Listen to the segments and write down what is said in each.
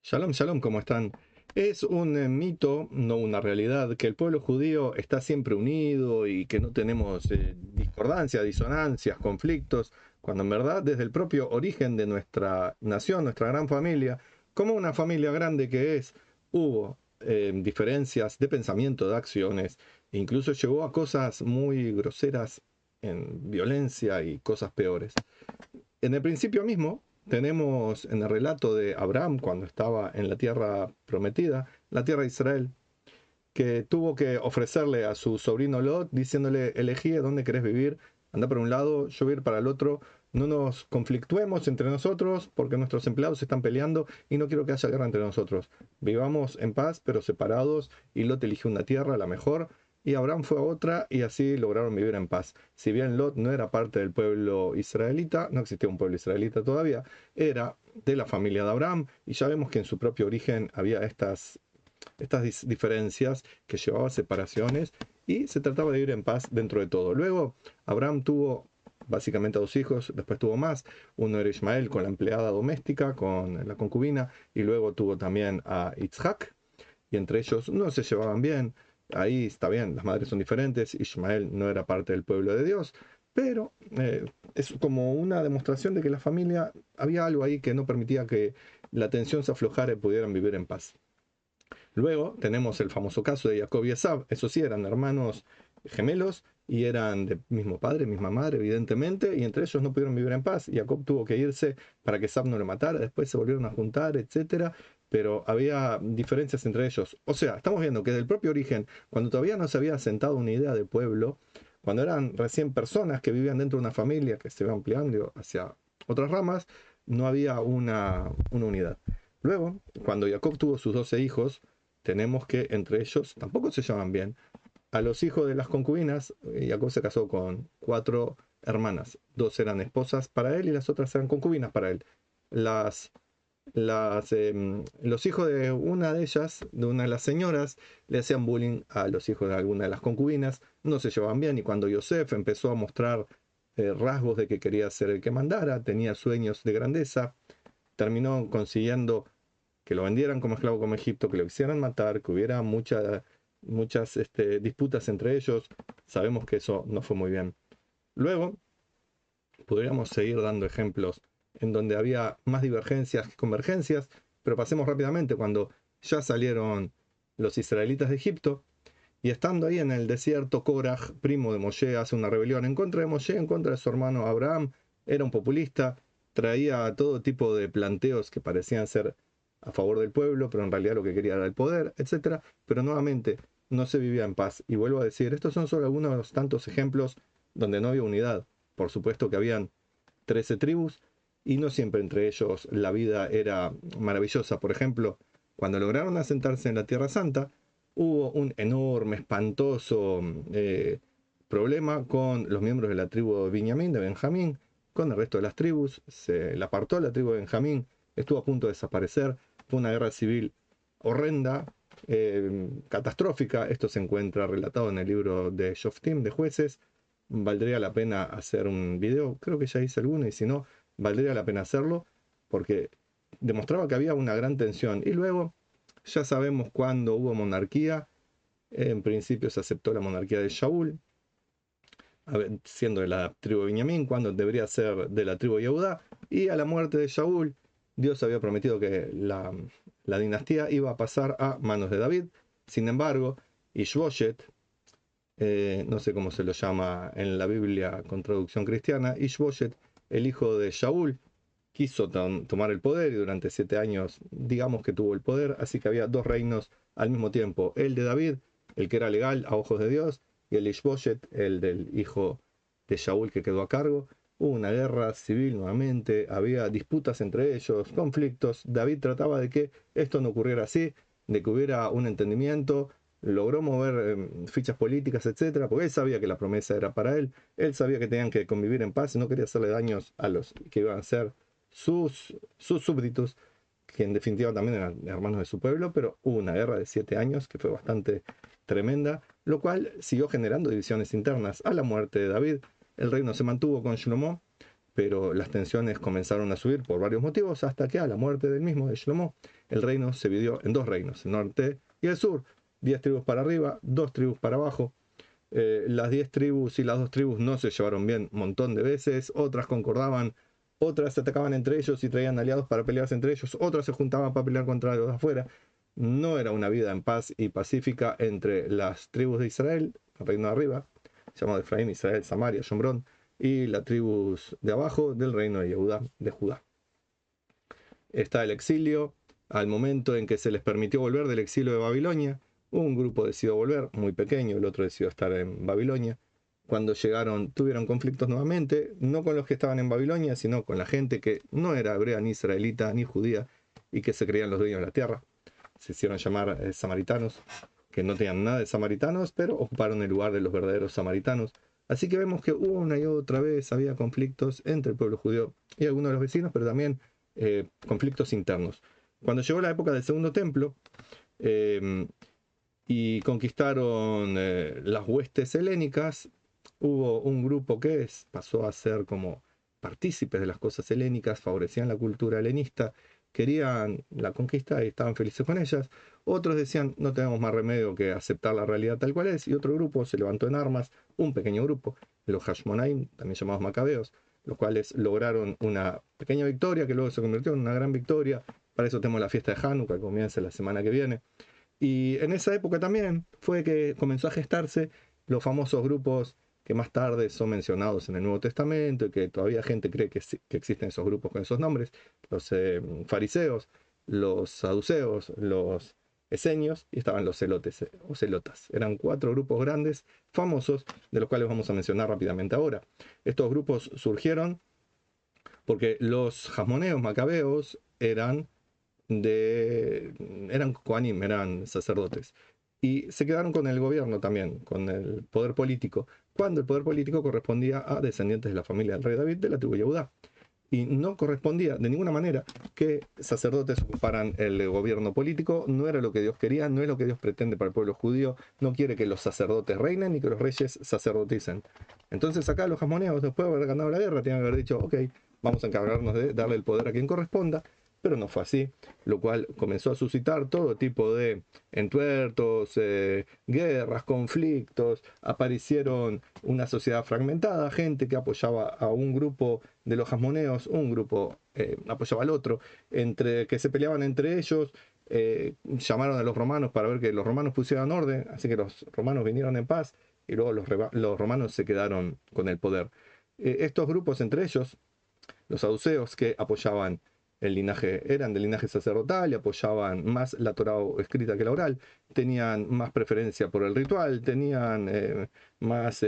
Shalom, shalom, ¿cómo están? Es un mito, no una realidad, que el pueblo judío está siempre unido y que no tenemos discordancias, disonancias, conflictos, cuando en verdad desde el propio origen de nuestra nación, nuestra gran familia, como una familia grande que es, hubo diferencias de pensamiento, de acciones, e incluso llegó a cosas muy groseras en violencia y cosas peores. En el principio mismo tenemos en el relato de Abraham cuando estaba en la tierra prometida, la tierra de Israel, que tuvo que ofrecerle a su sobrino Lot diciéndole: elegí dónde querés vivir, anda para un lado, yo voy a ir para el otro, no nos conflictuemos entre nosotros porque nuestros empleados se están peleando y no quiero que haya guerra entre nosotros. Vivamos en paz pero separados, y Lot eligió una tierra, la mejor, y Abraham fue a otra, y así lograron vivir en paz. Si bien Lot no era parte del pueblo israelita, no existía un pueblo israelita todavía, era de la familia de Abraham, y ya vemos que en su propio origen había estas diferencias que llevaban a separaciones, y se trataba de vivir en paz dentro de todo. Luego, Abraham tuvo básicamente a dos hijos, después tuvo más. Uno era Ismael con la empleada doméstica, con la concubina, y luego tuvo también a Isaac, y entre ellos no se llevaban bien. Ahí está bien, las madres son diferentes, Ismael no era parte del pueblo de Dios, pero es como una demostración de que la familia, había algo ahí que no permitía que la tensión se aflojara y pudieran vivir en paz. Luego tenemos el famoso caso de Jacob y Esab. Esos sí eran hermanos gemelos y eran de mismo padre, misma madre, evidentemente, y entre ellos no pudieron vivir en paz. Jacob tuvo que irse para que Esab no lo matara, después se volvieron a juntar, etcétera, pero había diferencias entre ellos. O sea, estamos viendo que del propio origen, cuando todavía no se había asentado una idea de pueblo, cuando eran recién personas que vivían dentro de una familia que se iba ampliando hacia otras ramas, no había una unidad. Luego, cuando Jacob tuvo sus 12 hijos, tenemos que entre ellos tampoco se llevan bien. A los hijos de las concubinas, Jacob se casó con 4 hermanas. 2 eran esposas para él y las otras eran concubinas para él. Las, los hijos de una de ellas, de una de las señoras, le hacían bullying a los hijos de alguna de las concubinas, no se llevaban bien, y cuando Yosef empezó a mostrar rasgos de que quería ser el que mandara, tenía sueños de grandeza, terminó consiguiendo que lo vendieran como esclavo como Egipto, que lo quisieran matar, que hubiera muchas disputas entre ellos. Sabemos que eso no fue muy bien. Luego, podríamos seguir dando ejemplos en donde había más divergencias que convergencias, pero pasemos rápidamente cuando ya salieron los israelitas de Egipto, y estando ahí en el desierto, Korah, primo de Moshe, hace una rebelión en contra de Moshe, en contra de su hermano Abraham. Era un populista, traía todo tipo de planteos que parecían ser a favor del pueblo, pero en realidad lo que quería era el poder, etcétera. Pero nuevamente no se vivía en paz. Y vuelvo a decir, estos son solo algunos de los tantos ejemplos donde no había unidad. Por supuesto que habían 13 tribus, y no siempre entre ellos la vida era maravillosa. Por ejemplo, cuando lograron asentarse en la Tierra Santa, hubo un enorme, espantoso problema con los miembros de la tribu de Binyamin, de Benjamín, con el resto de las tribus. Se la apartó la tribu de Benjamín, estuvo a punto de desaparecer. Fue una guerra civil horrenda, catastrófica. Esto se encuentra relatado en el libro de Shoftim, de Jueces. Valdría la pena hacer un video, creo que ya hice alguno, y si no, valdría la pena hacerlo, porque demostraba que había una gran tensión. Y luego, ya sabemos cuándo hubo monarquía. En principio se aceptó la monarquía de Shaul, siendo de la tribu de Benjamín, cuando debería ser de la tribu de Yehudá. Y a la muerte de Shaul, Dios había prometido que la dinastía iba a pasar a manos de David. Sin embargo, Ishboshet, no sé cómo se lo llama en la Biblia con traducción cristiana, Ishboshet, el hijo de Shaul, quiso tomar el poder, y durante 7 años digamos que tuvo el poder. Así que había 2 reinos al mismo tiempo: el de David, el que era legal a ojos de Dios, y el Ishboshet, el del hijo de Shaul, que quedó a cargo. Hubo una guerra civil nuevamente, había disputas entre ellos, conflictos. David trataba de que esto no ocurriera así, de que hubiera un entendimiento. Logró mover fichas políticas, etcétera, porque él sabía que la promesa era para él sabía que tenían que convivir en paz y no quería hacerle daños a los que iban a ser sus súbditos, que en definitiva también eran hermanos de su pueblo. Pero hubo una guerra de 7 años que fue bastante tremenda, lo cual siguió generando divisiones internas. A la muerte de David, el reino se mantuvo con Shlomo, pero las tensiones comenzaron a subir por varios motivos hasta que a la muerte del mismo de Shlomo, el reino se dividió en dos reinos, el norte y el sur, 10 tribus para arriba, 2 tribus para abajo. Las 10 tribus y las 2 tribus no se llevaron bien un montón de veces, otras concordaban, otras se atacaban entre ellos y traían aliados para pelearse entre ellos, otras se juntaban para pelear contra los de afuera. No era una vida en paz y pacífica entre las tribus de Israel, el reino de arriba, llamado Efraín, Israel, Samaria, Shomrón, y las tribus de abajo del reino de Judá, Está el exilio. Al momento en que se les permitió volver del exilio de Babilonia, un grupo decidió volver, muy pequeño, el otro decidió estar en Babilonia. Cuando llegaron, tuvieron conflictos nuevamente, no con los que estaban en Babilonia, sino con la gente que no era hebrea, ni israelita, ni judía, y que se creían los dueños de la tierra. Se hicieron llamar samaritanos, que no tenían nada de samaritanos, pero ocuparon el lugar de los verdaderos samaritanos. Así que vemos que una y otra vez había conflictos entre el pueblo judío y algunos de los vecinos, pero también conflictos internos. Cuando llegó la época del Segundo Templo y conquistaron las huestes helénicas, hubo un grupo que pasó a ser como partícipes de las cosas helénicas, favorecían la cultura helenista, querían la conquista y estaban felices con ellas. Otros decían, no tenemos más remedio que aceptar la realidad tal cual es, y otro grupo se levantó en armas, un pequeño grupo, los Hashmonaim, también llamados Macabeos, los cuales lograron una pequeña victoria que luego se convirtió en una gran victoria. Para eso tenemos la fiesta de Hanukkah, que comienza la semana que viene. Y en esa época también fue que comenzó a gestarse los famosos grupos que más tarde son mencionados en el Nuevo Testamento y que todavía gente cree que existen esos grupos con esos nombres, los fariseos, los saduceos, los esenios, y estaban los celotes o celotas. Eran 4 grupos grandes, famosos, de los cuales vamos a mencionar rápidamente ahora. Estos grupos surgieron porque los jasmoneos macabeos eran Kohanim, eran sacerdotes. Y se quedaron con el gobierno también, con el poder político, cuando el poder político correspondía a descendientes de la familia del rey David de la tribu de Judá. Y no correspondía de ninguna manera que sacerdotes ocuparan el gobierno político, no era lo que Dios quería, no es lo que Dios pretende para el pueblo judío, no quiere que los sacerdotes reinen ni que los reyes sacerdoticen. Entonces acá los jasmoneos, después de haber ganado la guerra, tenían que haber dicho, ok, vamos a encargarnos de darle el poder a quien corresponda, pero no fue así, lo cual comenzó a suscitar todo tipo de entuertos, guerras, conflictos, aparecieron una sociedad fragmentada, gente que apoyaba a un grupo de los jasmoneos, un grupo apoyaba al otro, entre que se peleaban entre ellos, llamaron a los romanos para ver que los romanos pusieran orden, así que los romanos vinieron en paz y luego los romanos se quedaron con el poder. Estos grupos entre ellos, los saduceos que apoyaban el linaje, eran del linaje sacerdotal y apoyaban más la Torá escrita que la oral, tenían más preferencia por el ritual, tenían más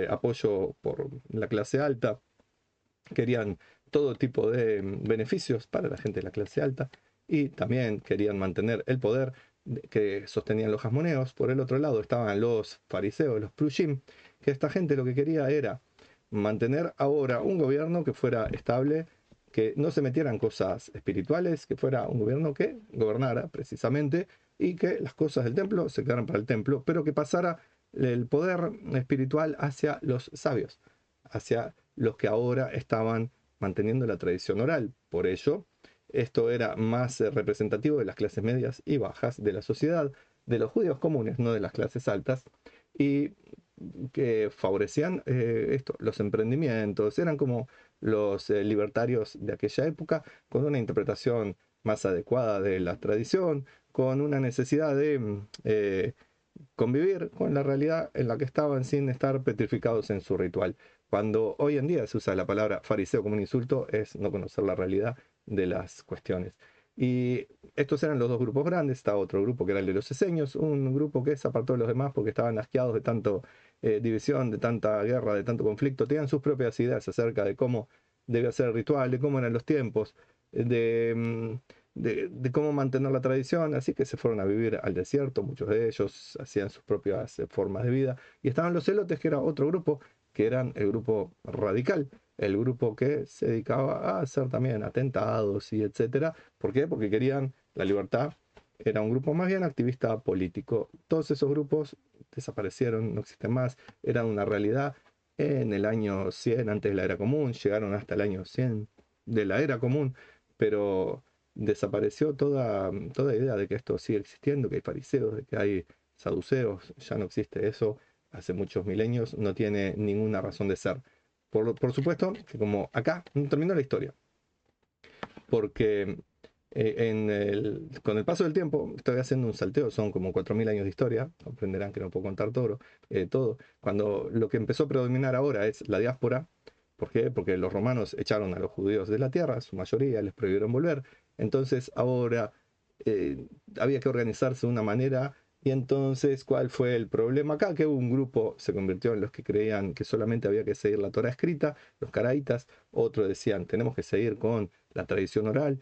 apoyo por la clase alta, querían todo tipo de beneficios para la gente de la clase alta y también querían mantener el poder que sostenían los jasmoneos. Por el otro lado estaban los fariseos, los prushim, que esta gente lo que quería era mantener ahora un gobierno que fuera estable, que no se metieran cosas espirituales, que fuera un gobierno que gobernara precisamente y que las cosas del templo se quedaran para el templo, pero que pasara el poder espiritual hacia los sabios, hacia los que ahora estaban manteniendo la tradición oral. Por ello, esto era más representativo de las clases medias y bajas de la sociedad, de los judíos comunes, no de las clases altas, y que favorecían los emprendimientos, eran como los libertarios de aquella época, con una interpretación más adecuada de la tradición, con una necesidad de convivir con la realidad en la que estaban sin estar petrificados en su ritual. Cuando hoy en día se usa la palabra fariseo como un insulto, es no conocer la realidad de las cuestiones. Y estos eran los dos grupos grandes. Estaba otro grupo que era el de los eseños, un grupo que se apartó de los demás porque estaban asqueados de tanto división, de tanta guerra, de tanto conflicto. Tenían sus propias ideas acerca de cómo debía ser el ritual, de cómo eran los tiempos, de cómo mantener la tradición, así que se fueron a vivir al desierto, muchos de ellos hacían sus propias formas de vida, y estaban los celotes, que era otro grupo, que eran el grupo radical, el grupo que se dedicaba a hacer también atentados y etcétera. ¿Por qué? Porque querían la libertad, era un grupo más bien activista político. Todos esos grupos desaparecieron, no existen más, eran una realidad en el año 100 antes de la era común, llegaron hasta el año 100 de la era común, pero desapareció toda idea de que esto sigue existiendo, que hay fariseos, de que hay saduceos, ya no existe eso, hace muchos milenios, no tiene ninguna razón de ser. Por supuesto que como acá no terminó la historia, porque con el paso del tiempo, estoy haciendo un salteo, son como 4000 años de historia, comprenderán que no puedo contar todo, cuando lo que empezó a predominar ahora es la diáspora. ¿Por qué? Porque los romanos echaron a los judíos de la tierra, su mayoría les prohibieron volver, entonces ahora había que organizarse de una manera. Y entonces, ¿cuál fue el problema acá? Que un grupo se convirtió en los que creían que solamente había que seguir la Torá escrita, los caraítas, otros decían, tenemos que seguir con la tradición oral,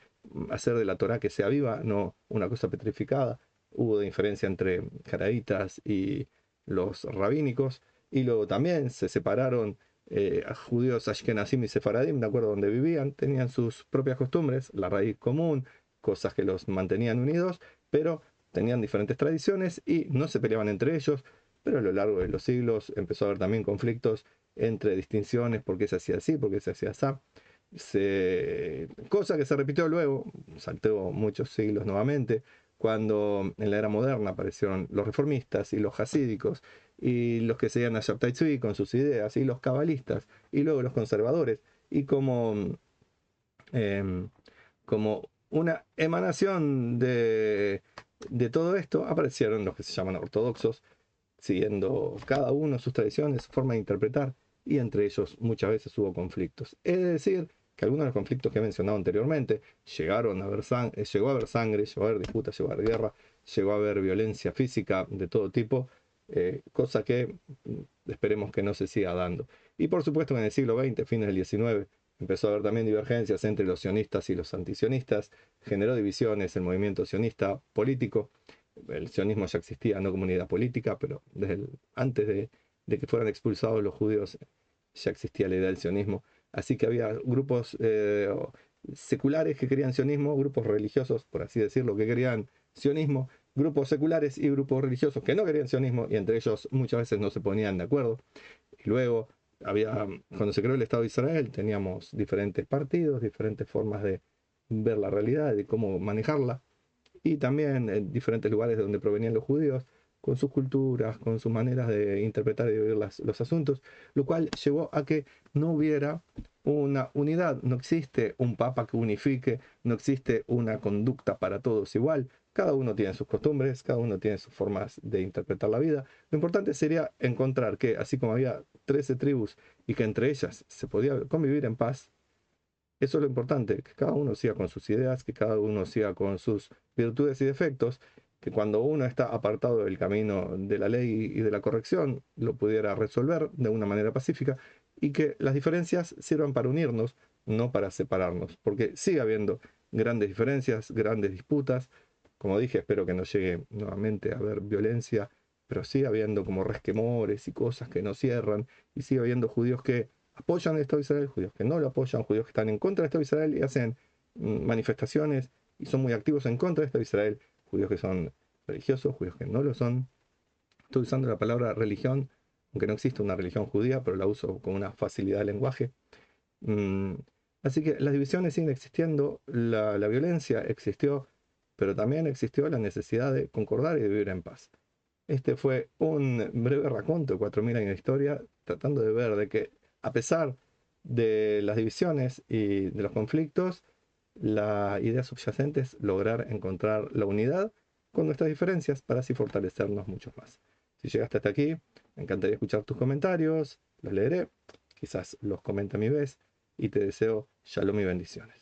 hacer de la Torá que sea viva, no una cosa petrificada. Hubo diferencia entre caraítas y los rabínicos, y luego también se separaron judíos ashkenazim y sefaradim, de acuerdo a donde vivían, tenían sus propias costumbres, la raíz común, cosas que los mantenían unidos, pero tenían diferentes tradiciones y no se peleaban entre ellos, pero a lo largo de los siglos empezó a haber también conflictos entre distinciones, por qué se hacía así, por qué se hacía así. Cosa que se repitió luego, saltó muchos siglos nuevamente, cuando en la era moderna aparecieron los reformistas y los hasídicos, y los que seguían a Shabtai Tzvi con sus ideas, y los cabalistas, y luego los conservadores, y eh, como una emanación de todo esto, aparecieron los que se llaman ortodoxos, siguiendo cada uno sus tradiciones, su forma de interpretar, y entre ellos muchas veces hubo conflictos. Es decir, que algunos de los conflictos que he mencionado anteriormente llegaron a haber llegó a haber sangre, llegó a haber disputas, llegó a haber guerra, llegó a haber violencia física de todo tipo, cosa que esperemos que no se siga dando. Y por supuesto que en el siglo XX, fines del XIX, empezó a haber también divergencias entre los sionistas y los antisionistas, generó divisiones el movimiento sionista político. El sionismo ya existía, no como unidad política, pero antes de que fueran expulsados los judíos ya existía la idea del sionismo. Así que había grupos seculares que querían sionismo, grupos religiosos, por así decirlo, que querían sionismo, grupos seculares y grupos religiosos que no querían sionismo, y entre ellos muchas veces no se ponían de acuerdo. Y luego cuando se creó el Estado de Israel, teníamos diferentes partidos, diferentes formas de ver la realidad, de cómo manejarla, y también en diferentes lugares de donde provenían los judíos, con sus culturas, con sus maneras de interpretar y de vivir los asuntos, lo cual llevó a que no hubiera una unidad, no existe un papa que unifique, no existe una conducta para todos igual, cada uno tiene sus costumbres, cada uno tiene sus formas de interpretar la vida. Lo importante sería encontrar que, así como había 13 tribus y que entre ellas se podía convivir en paz, eso es lo importante, que cada uno siga con sus ideas, que cada uno siga con sus virtudes y defectos, que cuando uno está apartado del camino de la ley y de la corrección, lo pudiera resolver de una manera pacífica, y que las diferencias sirvan para unirnos, no para separarnos, porque sigue habiendo grandes diferencias, grandes disputas. Como dije, espero que no llegue nuevamente a haber violencia, pero sigue habiendo como resquemores y cosas que no cierran, y sigue habiendo judíos que apoyan el Estado de Israel, judíos que no lo apoyan, judíos que están en contra del Estado de Israel y hacen manifestaciones y son muy activos en contra del Estado de Israel, judíos que son religiosos, judíos que no lo son. Estoy usando la palabra religión, aunque no existe una religión judía, pero la uso con una facilidad de lenguaje. Mm, Así que las divisiones siguen existiendo, la violencia existió, pero también existió la necesidad de concordar y de vivir en paz. Este fue un breve raconto de 4000 años de historia, tratando de ver de que, a pesar de las divisiones y de los conflictos, la idea subyacente es lograr encontrar la unidad con nuestras diferencias para así fortalecernos mucho más. Si llegaste hasta aquí, me encantaría escuchar tus comentarios, los leeré, quizás los comente a mi vez, y te deseo shalom y bendiciones.